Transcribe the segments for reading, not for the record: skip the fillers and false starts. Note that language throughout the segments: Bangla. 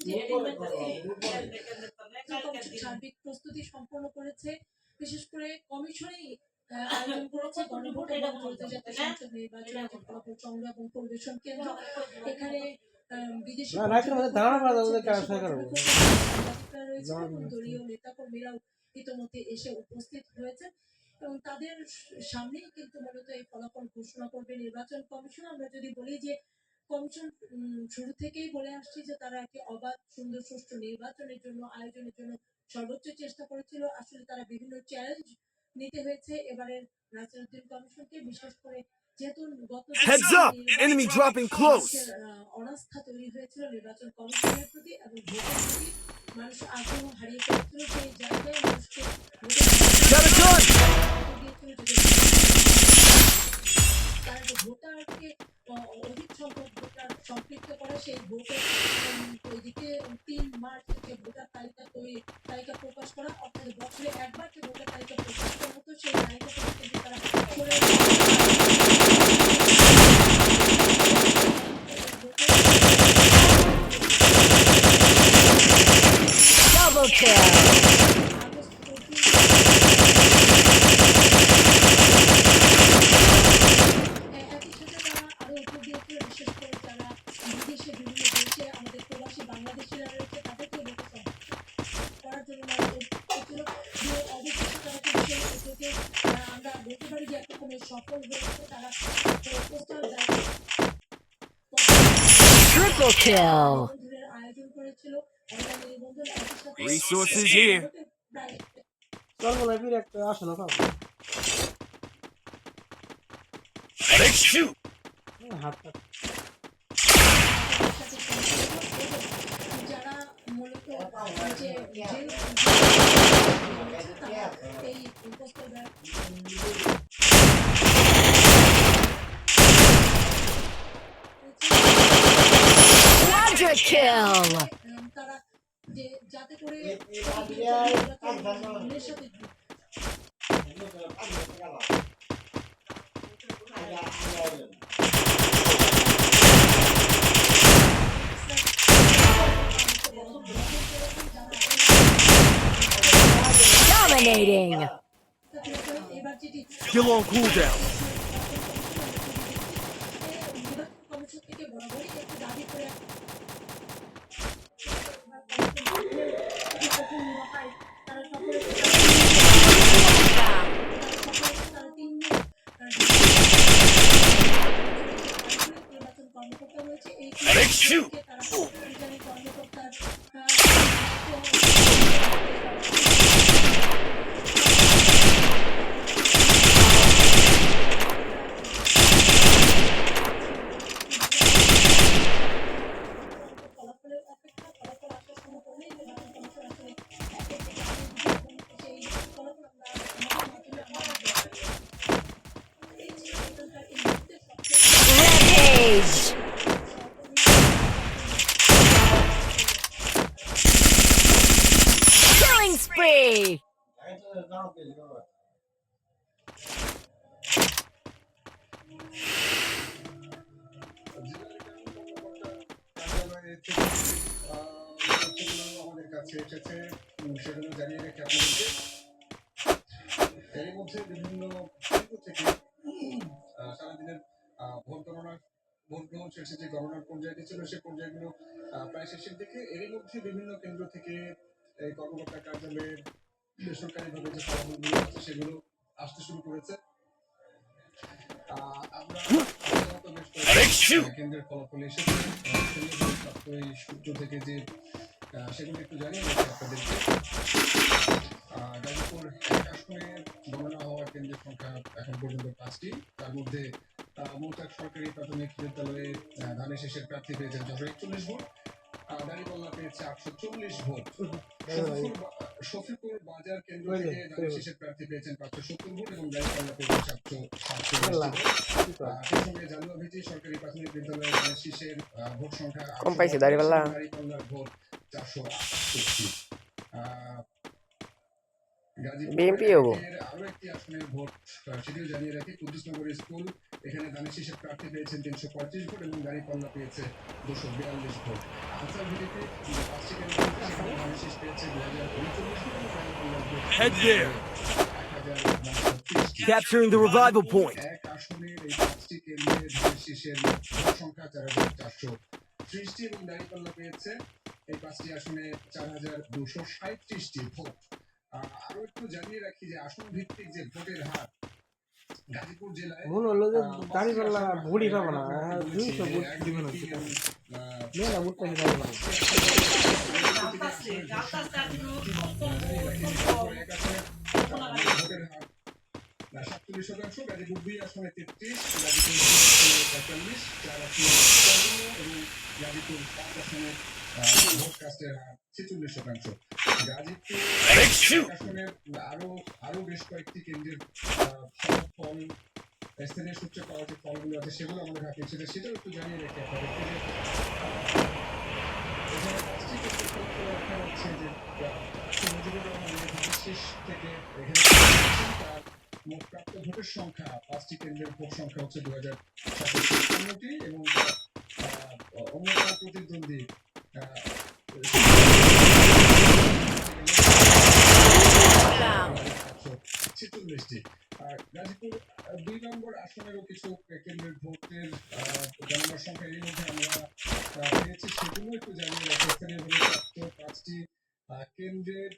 যে কমিশন সার্বিক প্রস্তুতি সম্পন্ন করেছে, বিশেষ করে কমিশনেই আয়োজন করেছে গণভোট এবং আন্তর্জাতিক সংসদ নির্বাচনের ফলাফল সংগ্রহ এবং পরিবেশন কেন্দ্র। এখানে বিদেশি দলীয় নেতাকর্মীরাও ইতিমধ্যে এসে উপস্থিত হয়েছে এবং তাদের সামনেই কিন্তু মূলত এই ফলাফল ঘোষণা করবে নির্বাচন কমিশন। আমরা যদি বলি যে কমিশন শুরু থেকেই বলে আসছে যে তারা একটি অবাধ, সুন্দর, সুষ্ঠু নির্বাচনের জন্য আয়োজনের জন্য সর্বোচ্চ চেষ্টা করেছিল। আসলে তারা বিভিন্ন চ্যালেঞ্জ নিতে হয়েছে এবারের নাসিরউদ্দিন কমিশনকে, বিশেষ করে যেহেতু গত অনাস্থা তৈরি হয়েছিল নির্বাচন কমিশনের প্রতি এবং ভোটের প্রতি মানুষ আগ্রহ হারিয়ে ফেলেছিল। সেই জায়গায় মানুষকে তারা যে ভোটারকে অধিক সংখ্যক ভোটার সম্পৃক্ত করে সেই ভোটের ওইদিকে ৩ মার্চ যে ভোটার তালিকা প্রকাশ করা, অর্থাৎ বছরে একবার যে ভোটার তালিকা প্রকাশ করা হতো সেই তালিকা থেকে কিন্তু তারা সরে Double kill. Triple kill. Resources here. Let's shoot. Quadra kill. Dominating. Still on cooldown. Let's shoot. Rampage. Killing spree. আমাদের কাছে এসেছে সেগুলো জানিয়ে রেখে আপনাদেরকে এর মধ্যে বিভিন্ন কেন্দ্র থেকে সারাদিনের ভোট গ্রহণ শেষে যে গণনার পর্যায়টি ছিল সেই পর্যায়গুলো প্রায় শেষের দিকে। এরই মধ্যে বিভিন্ন কেন্দ্র থেকে এই কর্মকর্তা কার্যালয়ের বেসরকারিভাবে যে ফলাফলগুলো আছে সেগুলো আসতে শুরু করেছে। আমরা কেন্দ্রের ফলাফল এসেছে সূত্র থেকে যে সেগুলো একটু জানিয়ে দিচ্ছি আপনাদেরকে। গাজীপুর ১ আসনে গণনা হওয়ার কেন্দ্রের সংখ্যা এখন পর্যন্ত ৫টি। তার মধ্যে মৌচাক সরকারি প্রাথমিক বিদ্যালয়ে ধানের শীষের প্রার্থী পেয়েছেন ৪৪১ ভোট, দাঁড়িপাল্লা পেয়েছে ৮৪০ ভোট। শফিপুর বাজার কেন্দ্র থেকে ধানের শীষের প্রার্থী পেয়েছেন ৫৭০ ভোট এবং দাঁড়িপাল্লা পেয়েছে ৭৪৭ ভোট। সেই সঙ্গে জালুয়াভিজি সরকারি প্রাথমিক বিদ্যালয়ে ধানের শীষের ভোট সংখ্যা কম পাইছে, দাঁড়িপাল্লার ভোট ৪৬৮। আরো একটি আসনের ভোট সেটিও জানিয়ে রাখি, কুদ্দুসনগর স্কুল, এখানে ধানের শীষের প্রার্থী পেয়েছেন ৩৩৫ ভোট এবং দাঁড়িপাল্লা পেয়েছে ২৪২ vote. Answer VDP Head there. 1030টি। Capturing the revival point. এক আসনের এই 5টি কেন্দ্রে ধানের শীষের ভোট সংখ্যা 4430টি এবং দাঁড়িপাল্লা পেয়েছে এই 5টি আসনে 4237টি ভোট। আরো একটু জানিয়ে রাখি যে আসন ভিত্তিক যে ভোটের হার গাজীপুর জেলায় মনে হলো যে দাঁড়িপাল্লা ভোটই পাবো না, 200 ভোট দিবেন হচ্ছে না ভোটটা দাঁড়িপাল্লা ভোটের হার 47%, গাজীপুর 2 আসনে 33, গাজীপুর 45, 4 আসনে 54 এবং গাজীপুর 5 আসনে ভোট কাস্টের হার 46%। গাজীপুর আসনের আরো বেশ কয়েকটি কেন্দ্রের ফলাফল স্থানীয় সূত্রে পাওয়া যে ফলগুলো আছে সেগুলো আমাদের হাতে ছিল, সেটাও একটু জানিয়ে রাখি আপনাদেরকে যে এখানে 5টি কেন্দ্রের ফলাফল রাখা হচ্ছে যে মুজিবুর রহমানের ধানের থেকে এখানে তার মোট প্রাপ্ত ভোটের সংখ্যা 5টি কেন্দ্রের ভোট সংখ্যা হচ্ছে 2756টি এবং অন্যতম প্রতিদ্বন্দ্বী 746টি। গাজীপুর 2 নম্বর আসনেরও কিছু কেন্দ্রের ভোটের গণনার সংখ্যা এর মধ্যে আমরা পেয়েছি, সেগুলো একটু জানিয়ে রাখি। স্থানীয়ভাবে প্রাপ্ত 5টি কেন্দ্রের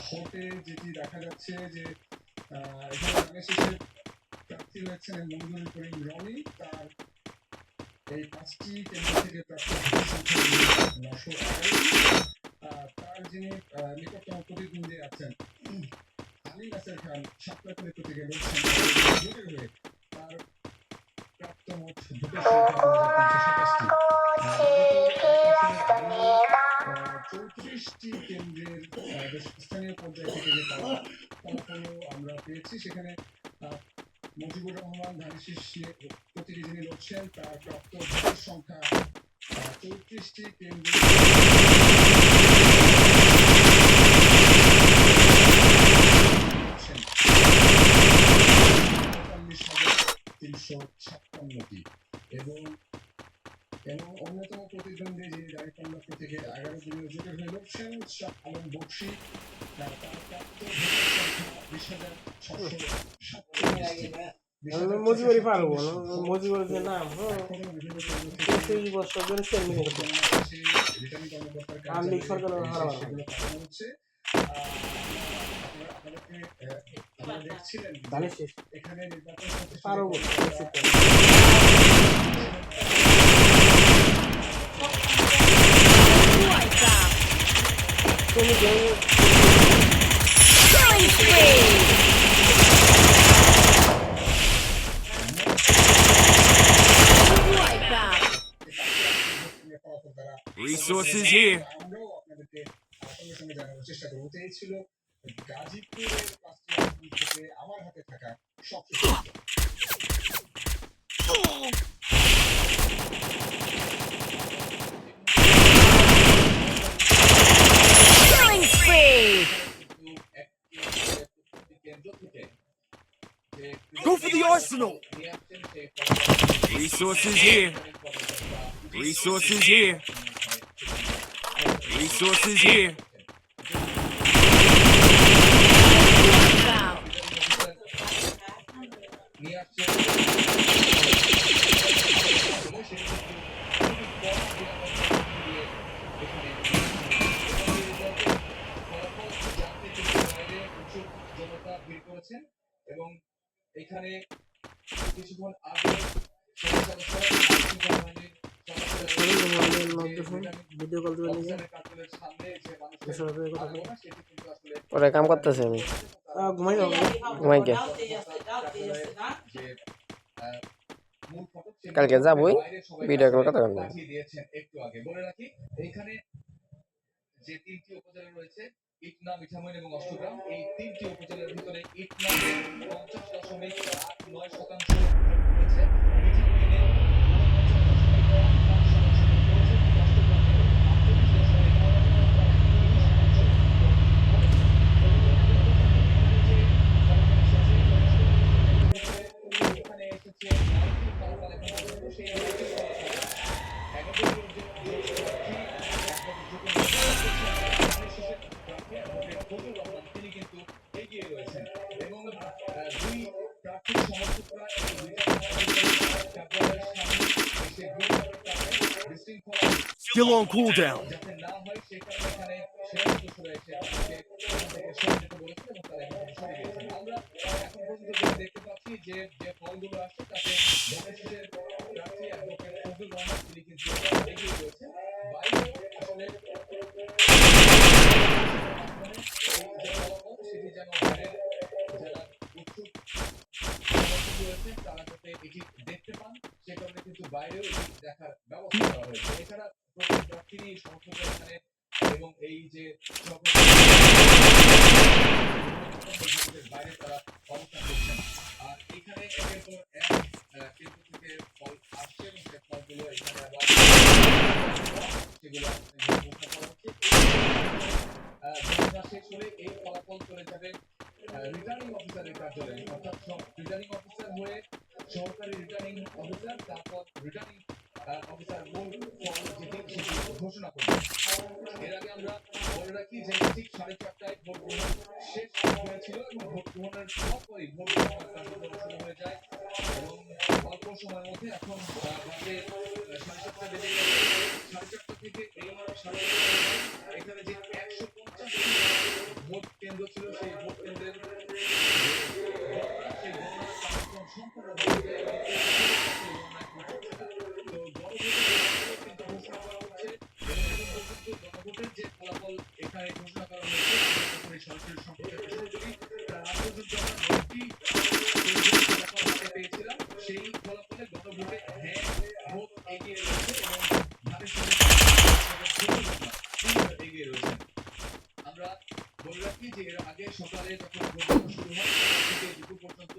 ভোটে যেটি দেখা যাচ্ছে যে এখানে ধানের শীষের প্রার্থী হয়েছেন মঞ্জুরুল করিম রনি, তার এই 5টি কেন্দ্র থেকে প্রাপ্ত ভোটের সংখ্যা 911। তার যিনি নিকটতম প্রতিদ্বন্দ্বী আছেন আলী নাসের খান সাতলাখনের থেকে লড়ছেন জোটের হয়ে, তার প্রাপ্ত মোট ভোটের সংখ্যা 34টি কেন্দ্রের স্থানীয় পর্যায় থেকে যে ফলাফলও আমরা পেয়েছি, সেখানে মুজিবুর রহমান ধানের শীষে প্রতীকে যিনি লড়ছেন তার প্রাপ্ত ভোটের সংখ্যা 34টি কেন্দ্রে 43,356টি এবং অন্যতম প্রতিদ্বন্দ্বী যিনি দাঁড়িপাল্লা থেকে 11 দলীয় জোটের হয়ে লড়ছেন শাহ আলম বকশী, তার প্রাপ্ত ভোটের সংখ্যা 20,647। মজুরি পারবো না, মজুরি যে নাম 30 বছর ধরে চেয়ারম্যান করতে রিটার্নিং কর্মকর্তার আওয়ামী লীগ সরকারের হারাবার সেগুলো পাঠানো হচ্ছে। আপনারা দেখছিলেন ধানের শীষ এখানে নির্বাচন পারবো তুমি Killing spree. Wipeout. Resources here. আমরাও আপনাদেরকে সঙ্গে সঙ্গে জানানোর চেষ্টা করবো। তো এই ছিল গাজীপুরের 5টি আসন থেকে আমার হাতে থাকা সবচেয়ে Killing spree. Go for the arsenal. Resources here. Resources here. Resources here. Wipeout. এবং এখানে কিছুক্ষণ ভিডিও কল করে নিয়ে ওরা কাম করতেছি আমি ঘুমাই যাবো ঘুমাই গে কালকে যাবই ভিডিও কল কথা বলবো একটু আগে বলে রাখি এইখানে যে 3টি উপজেলা রয়েছে ইটনা, মিঠামইন এবং অষ্টগ্রাম, এই 3টি উপজেলার ভিতরে ইটনাতে 50.89% রয়েছে, মিঠামইনে 49% এখানে এসেছে সেই Still on cooldown. যাতে না হয় সেই কারণে এখানে সেরা সদস্যরা এসে তাদেরকে এখান থেকে সরে যেতে বলেছে এবং তারা এখান থেকে সরে গিয়েছেন। আমরা এখন পর্যন্ত যেটা দেখতে পাচ্ছি যে ফলগুলো আসছে তাতে গণেশের প্রার্থী অ্যাডভোকেট ফজলুর রহমান তিনি কিন্তু এগিয়ে রয়েছেন। বাইরে আসলে এই যে ফলাফল সেটি যেন বাইরের যারা উৎসুক দর্শক রয়েছেন তারা যাতে এটি দেখতে পান সে কারণে কিন্তু বাইরেও এটি দেখার ব্যবস্থা করা হয়েছে। এছাড়া প্রত্যেক প্রার্থীরই সমর্থকরা এখানে এবং এই যে সকল বাইরে তারা অবস্থান করছেন। আর এখানে একের পর এক কেন্দ্র থেকে ফল আসছে এবং সে ফলগুলো এখানে আবার সেগুলো ঘোষণা করা হচ্ছে। ঘোষণা শেষ হলে এই ফলাফল চলে যাবে রিটার্নিং অফিসারের কার্যালয়ে, অর্থাৎ রিটার্নিং অফিসার হয়ে সহকারী রিটার্নিং অফিসার তারপর রিটার্নিং অফিসার মূল ফল যেটি সেটি ঘোষণা করবে। এর আগে আমরা বলে রাখি যে ঠিক 4:30টায় ভোট গ্রহণ শেষ হয়েছিল এবং ভোট গ্রহণের পরপরই ভোট গ্রহণ কার্যক্রম শুরু হয়ে যায় এবং অল্প সময়ের মধ্যে এখন বাজে 7:30টা বেজে গেছে। 4:30টা থেকে এই এখানে যে 150 ভোট কেন্দ্র ছিল সেই ভোট কেন্দ্রের সেই গণনা কার্যক্রম সম্পূর্ণ হয়ে যায়। তো গণভোটের কিন্তু ঘোষণা করা হচ্ছে এবং এখন পর্যন্ত গণভোটের যে ফলাফল এখানে ঘোষণা করা হয়েছে আমরা যখন এই সরাসরি সম্প্রচার শুরু করি তার আগ পর্যন্ত আমরা 9টি ফলাফল হাতে পেয়েছিলাম। সেই ফলাফলে গণভোটে হ্যাঁ ভোট এগিয়ে রয়েছে এবং ধানের সঙ্গে এগিয়ে রয়েছে। আমরা বলে রাখি যে এর আগে সকালে যখন ভোট শুরু হয় তখন থেকে দুপুর পর্যন্ত